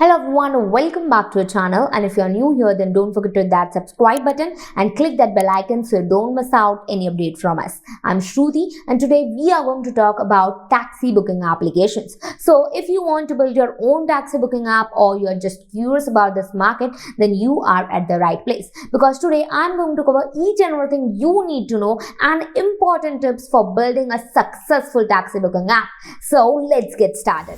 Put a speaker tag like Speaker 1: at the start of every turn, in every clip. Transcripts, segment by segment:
Speaker 1: Hello everyone, welcome back to our channel, and if you are new here then don't forget to hit that subscribe button and click that bell icon so you don't miss out any update from us. I'm Shruti and today we are going to talk about taxi booking applications. So if you want to build your own taxi booking app or you're just curious about this market, then you are at the right place, because today I'm going to cover each and everything you need to know and important tips for building a successful taxi booking app. So let's get started.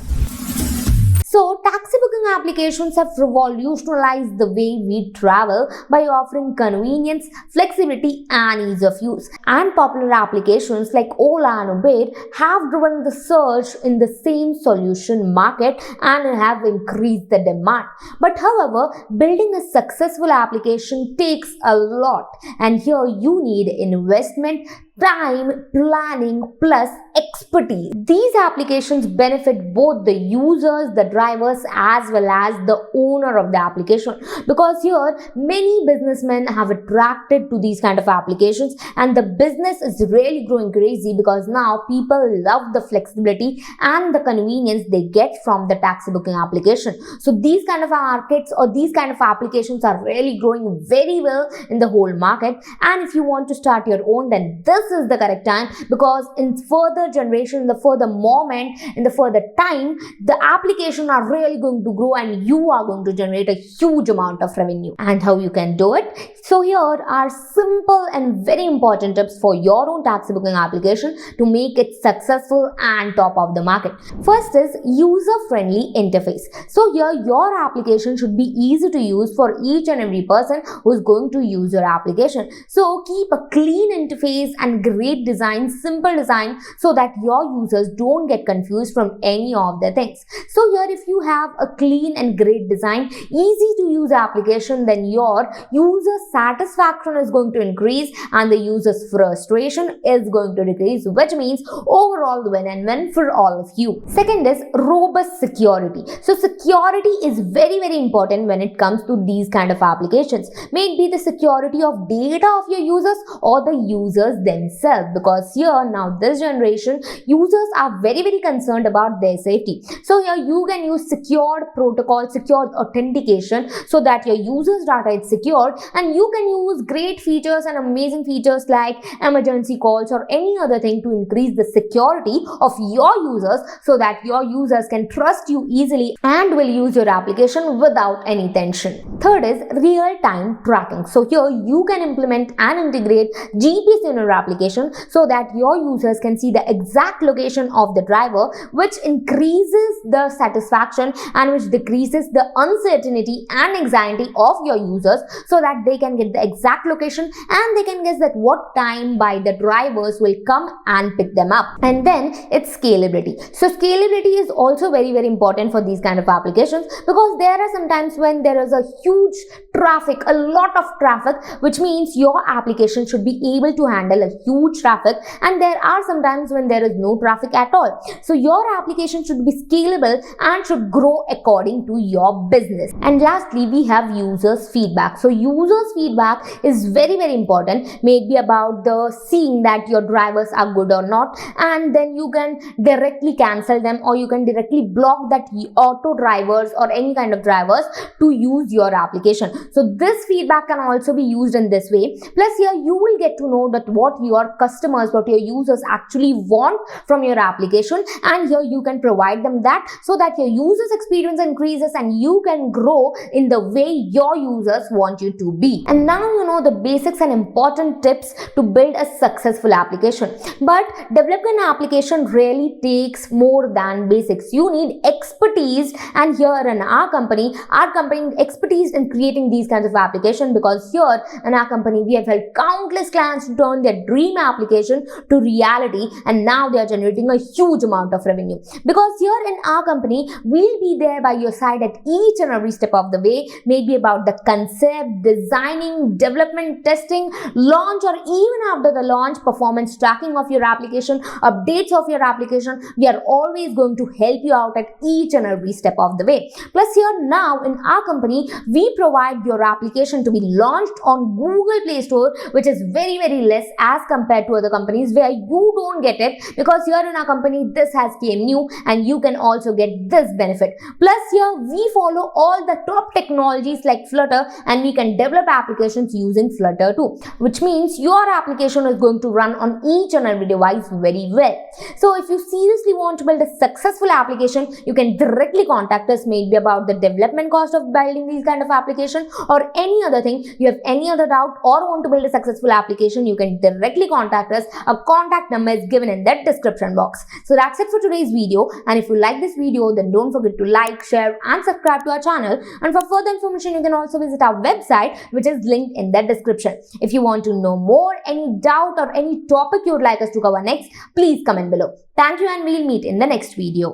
Speaker 1: So, taxi booking applications have revolutionized the way we travel by offering convenience, flexibility, and ease of use. And popular applications like Ola and Uber have driven the surge in the same solution market and have increased the demand. But however, building a successful application takes a lot, and here you need investment, time, planning, plus expertise. These applications benefit both the users, the drivers, as well as the owner of the application, because here many businessmen have attracted to these kind of applications, and the business is really growing crazy because now people love the flexibility and the convenience they get from the taxi booking application. So these kind of markets or these kind of applications are really growing very well in the whole market. And if you want to start your own, then this is the correct time, because in further generation, in the further moment, in the further time, the application are really going to grow and you are going to generate a huge amount of revenue. And how you can do it? So here are simple and very important tips for your own taxi booking application to make it successful and top of the market. First is user-friendly interface. So here your application should be easy to use for each and every person who is going to use your application. So keep a clean interface and great design, simple design, so that your users don't get confused from any of the things. So here if you have a clean and great design, easy to use application, then your user satisfaction is going to increase and the user's frustration is going to decrease, which means overall win and win for all of you. Second is robust security. So security is very important when it comes to these kind of applications. May it be the security of data of your users or the users themselves, because here now this generation users are very concerned about their safety. So here you can use secured protocol, secured authentication, so that your users data is secured, and you can use great features and amazing features like emergency calls or any other thing to increase the security of your users, so that your users can trust you easily and will use your application without any tension. Third is real-time tracking. So here you can implement and integrate GPS in your application so that your users can see the exact location of the driver, which increases the satisfaction and which decreases the uncertainty and anxiety of your users, so that they can get the exact location and they can guess that what time by the drivers will come and pick them up. And then it's scalability. So scalability is also very important for these kind of applications, because there are sometimes when there is a huge traffic, a lot of traffic, which means your application should be able to handle a huge traffic, and there are sometimes when there is no traffic at all. So your application should be scalable and should grow according to your business. And lastly, we have users feedback. So users feedback is very important. Maybe about the seeing that your drivers are good or not, and then you can directly cancel them, or you can directly block that auto drivers or any kind of drivers to use your application. So this feedback can also be used in this way. Plus here you will get to know that what your customers, what your users actually want from your application, and here you can provide them that, so that your users experience increases and you can grow in the way your users want you to be. And now you know the basics and important tips to build a successful application. But developing an application really takes more than basics. You need expertise, and here in our company expertise in creating these kinds of applications, because here in our company we have helped countless clients to turn their dream application to reality, and now they are generating a huge amount of revenue. Because here in our company we'll be there by your side at each and every step of the way, maybe about the concept, designing, development, testing, launch, or even after the launch, performance tracking of your application, updates of your application. We are always going to help you out at each and every step of the way. Plus here now in our company we provide your application to be launched on Google Play Store, which is very less as compared to other companies where you don't get it, because here in our company this has came new and you can also get this benefit. Plus here we follow all the top technologies like Flutter, and we can develop applications using Flutter too, which means your application is going to run on each and every device very well. So if you seriously want to build a successful application, you can directly contact us, maybe about the development cost of building these kind of application or any other thing. You have any other doubt or want to build a successful application, you can directly contact us. Our contact number is given in that description box. So that's it for today's video, and if you like this video, then don't forget to like, share and subscribe to our channel. And for further information, you can also visit our website, which is linked in that description. If you want to know more, any doubt or any topic you would like us to cover next, please comment below. Thank you, and we'll meet in the next video.